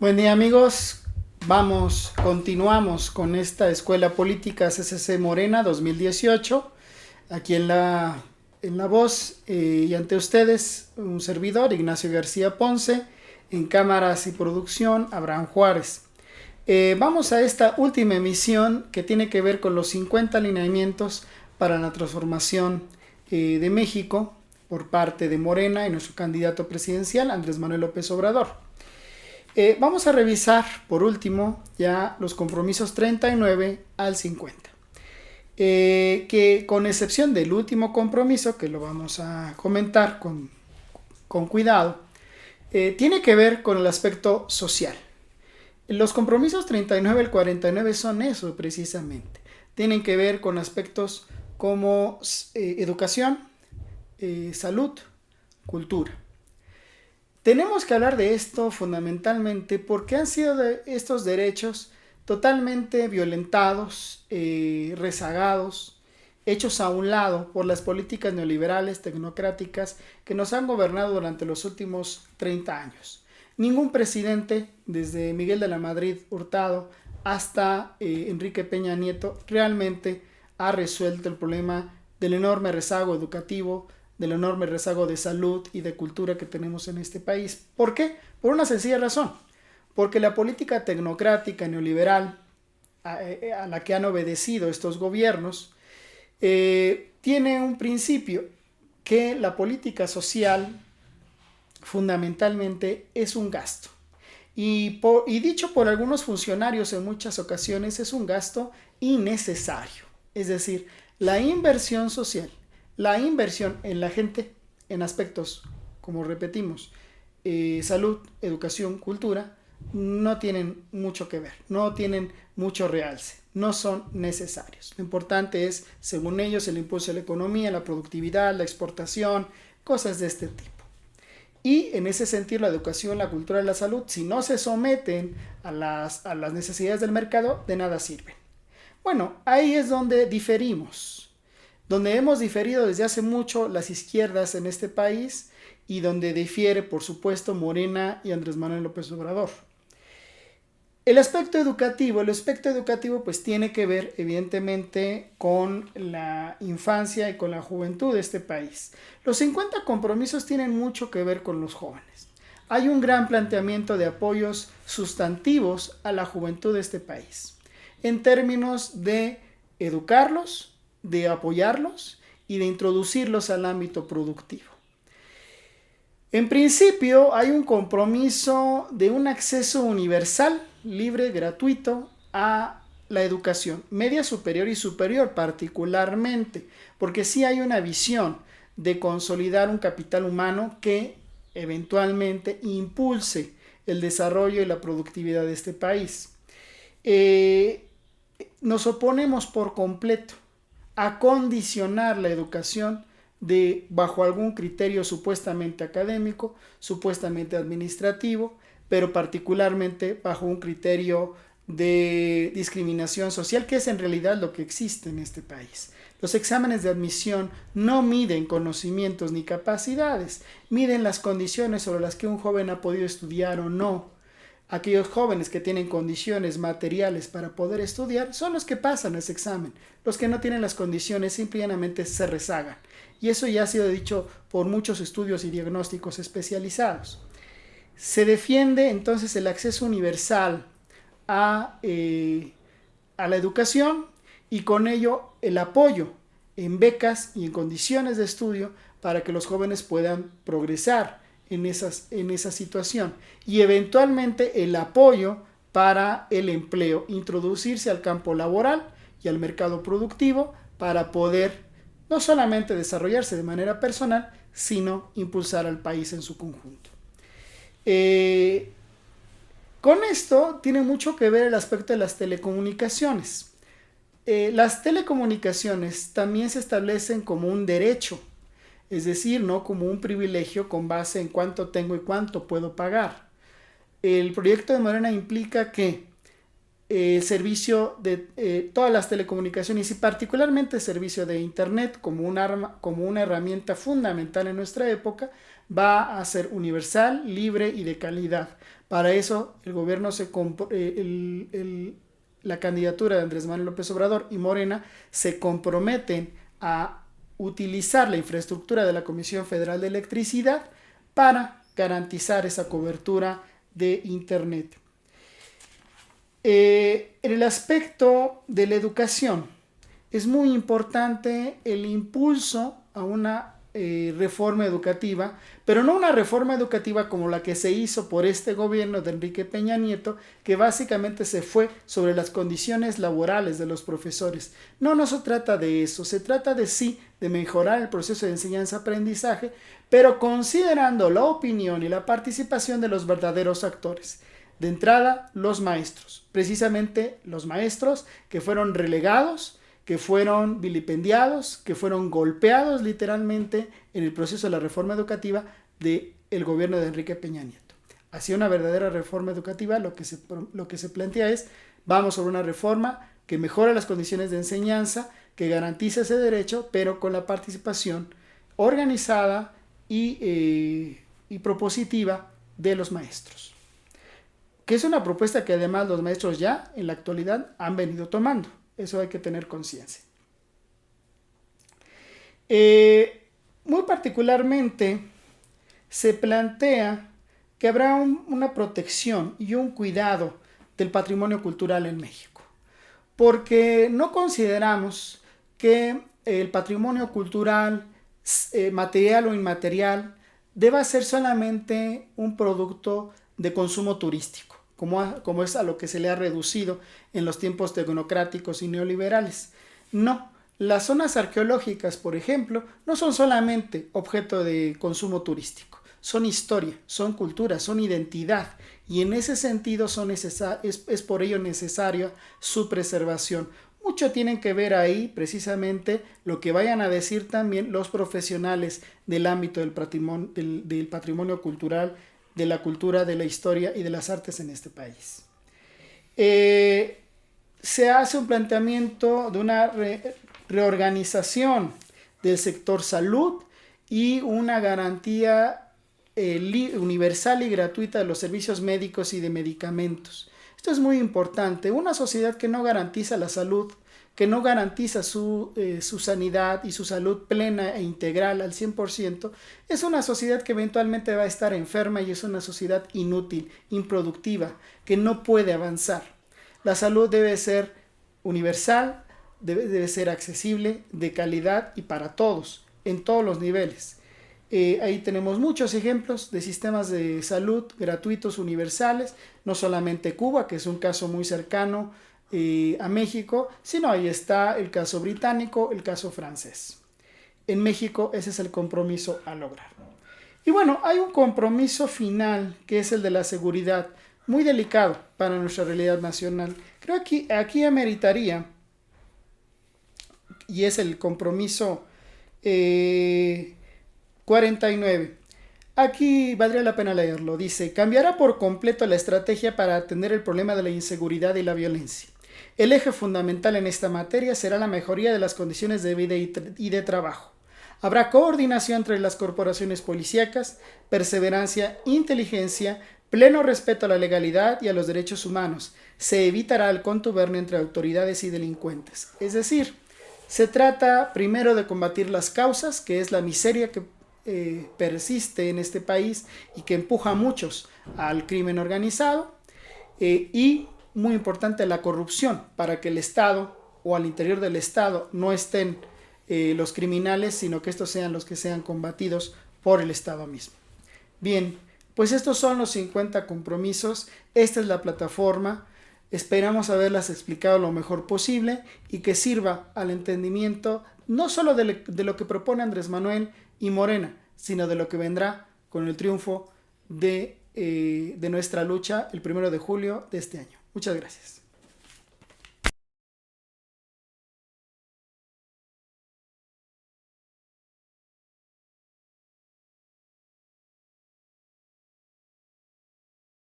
Buen día amigos, continuamos con esta Escuela Política CCC Morena 2018, aquí en la voz y ante ustedes un servidor, Ignacio García Ponce, en cámaras y producción, Abraham Juárez. Vamos a esta última emisión que tiene que ver con los 50 lineamientos para la transformación de México por parte de Morena y nuestro candidato presidencial, Andrés Manuel López Obrador. Vamos a revisar, por último, ya los compromisos 39 al 50. Que con excepción del último compromiso, que lo vamos a comentar con cuidado, tiene que ver con el aspecto social. Los compromisos 39 al 49 son eso precisamente. Tienen que ver con aspectos como educación, salud, cultura. Tenemos que hablar de esto fundamentalmente porque han sido estos derechos totalmente violentados, rezagados, hechos a un lado por las políticas neoliberales, tecnocráticas que nos han gobernado durante los últimos 30 años. Ningún presidente, desde Miguel de la Madrid Hurtado hasta Enrique Peña Nieto, realmente ha resuelto el problema del enorme rezago educativo, del enorme rezago de salud y de cultura que tenemos en este país. ¿Por qué? Por una sencilla razón. Porque la política tecnocrática neoliberal a la que han obedecido estos gobiernos tiene un principio, que la política social fundamentalmente es un gasto. Y dicho por algunos funcionarios en muchas ocasiones, es un gasto innecesario. Es decir, la inversión social, la inversión en la gente, en aspectos, como repetimos, salud, educación, cultura, no tienen mucho que ver, no tienen mucho realce, no son necesarios. Lo importante es, según ellos, el impulso de la economía, la productividad, la exportación, cosas de este tipo. Y en ese sentido, la educación, la cultura y la salud, si no se someten a las necesidades del mercado, de nada sirven. Bueno, ahí es donde diferimos. Donde hemos diferido desde hace mucho las izquierdas en este país y donde difiere, por supuesto, Morena y Andrés Manuel López Obrador. El aspecto educativo pues tiene que ver evidentemente con la infancia y con la juventud de este país. Los 50 compromisos tienen mucho que ver con los jóvenes. Hay un gran planteamiento de apoyos sustantivos a la juventud de este país, en términos de educarlos, de apoyarlos y de introducirlos al ámbito productivo. En principio hay un compromiso de un acceso universal, libre, gratuito a la educación, media superior y superior particularmente, porque sí hay una visión de consolidar un capital humano que eventualmente impulse el desarrollo y la productividad de este país. Nos oponemos por completo a condicionar la educación bajo algún criterio supuestamente académico, supuestamente administrativo, pero particularmente bajo un criterio de discriminación social, que es en realidad lo que existe en este país. Los exámenes de admisión no miden conocimientos ni capacidades, miden las condiciones sobre las que un joven ha podido estudiar o no. Aquellos jóvenes que tienen condiciones materiales para poder estudiar son los que pasan ese examen. Los que no tienen las condiciones simplemente se rezagan. Y eso ya ha sido dicho por muchos estudios y diagnósticos especializados. Se defiende entonces el acceso universal a la educación y con ello el apoyo en becas y en condiciones de estudio para que los jóvenes puedan progresar en esa situación y eventualmente el apoyo para el empleo, introducirse al campo laboral y al mercado productivo para poder no solamente desarrollarse de manera personal, sino impulsar al país en su conjunto. Con esto tiene mucho que ver el aspecto de las telecomunicaciones. Las telecomunicaciones también se establecen como un derecho, es decir, no como un privilegio con base en cuánto tengo y cuánto puedo pagar. El proyecto de Morena implica que el servicio de todas las telecomunicaciones y particularmente el servicio de Internet como una herramienta fundamental en nuestra época, va a ser universal, libre y de calidad. Para eso el gobierno la candidatura de Andrés Manuel López Obrador y Morena se comprometen a utilizar la infraestructura de la Comisión Federal de Electricidad para garantizar esa cobertura de Internet. En el aspecto de la educación es muy importante el impulso a una reforma educativa, pero no una reforma educativa como la que se hizo por este gobierno de Enrique Peña Nieto, que básicamente se fue sobre las condiciones laborales de los profesores. No se trata de eso, se trata de mejorar el proceso de enseñanza-aprendizaje, pero considerando la opinión y la participación de los verdaderos actores. De entrada, los maestros, precisamente los maestros que fueron relegados, que fueron vilipendiados, que fueron golpeados literalmente en el proceso de la reforma educativa del gobierno de Enrique Peña Nieto. Hacia una verdadera reforma educativa lo que se plantea es, vamos sobre una reforma que mejore las condiciones de enseñanza, que garantice ese derecho, pero con la participación organizada y propositiva de los maestros. Que es una propuesta que además los maestros ya en la actualidad han venido tomando. Eso hay que tener conciencia. Muy particularmente se plantea que habrá una protección y un cuidado del patrimonio cultural en México, porque no consideramos que el patrimonio cultural, material o inmaterial, deba ser solamente un producto de consumo turístico, como es a lo que se le ha reducido en los tiempos tecnocráticos y neoliberales. No, las zonas arqueológicas, por ejemplo, no son solamente objeto de consumo turístico, son historia, son cultura, son identidad, y en ese sentido es por ello necesaria su preservación. Mucho tienen que ver ahí precisamente lo que vayan a decir también los profesionales del ámbito del patrimonio cultural, de la cultura, de la historia y de las artes en este país. Se hace un planteamiento de una reorganización del sector salud y una garantía universal y gratuita de los servicios médicos y de medicamentos. Esto es muy importante. Una sociedad que no garantiza la salud, que no garantiza su sanidad y su salud plena e integral al 100%, es una sociedad que eventualmente va a estar enferma y es una sociedad inútil, improductiva, que no puede avanzar. La salud debe ser universal, debe ser accesible, de calidad y para todos, en todos los niveles. Ahí tenemos muchos ejemplos de sistemas de salud gratuitos, universales, no solamente Cuba, que es un caso muy cercano a México, sino ahí está el caso británico, el caso francés. En México ese es el compromiso a lograr. Y bueno, hay un compromiso final que es el de la seguridad, muy delicado para nuestra realidad nacional. Creo que aquí ameritaría, y es el compromiso 49. Aquí valdría la pena leerlo. Dice: cambiará por completo la estrategia para atender el problema de la inseguridad y la violencia. El eje fundamental en esta materia será la mejoría de las condiciones de vida y de trabajo. Habrá coordinación entre las corporaciones policíacas, perseverancia, inteligencia, pleno respeto a la legalidad y a los derechos humanos. Se evitará el contubernio entre autoridades y delincuentes. Es decir, se trata primero de combatir las causas, que es la miseria que persiste en este país y que empuja a muchos al crimen organizado, y muy importante la corrupción, para que el Estado o al interior del Estado no estén los criminales, sino que estos sean los que sean combatidos por el Estado mismo. Bien, pues estos son los 50 compromisos, esta es la plataforma, esperamos haberlas explicado lo mejor posible y que sirva al entendimiento no solo de lo que propone Andrés Manuel y Morena, sino de lo que vendrá con el triunfo de nuestra lucha el 1 de julio de este año. Muchas gracias.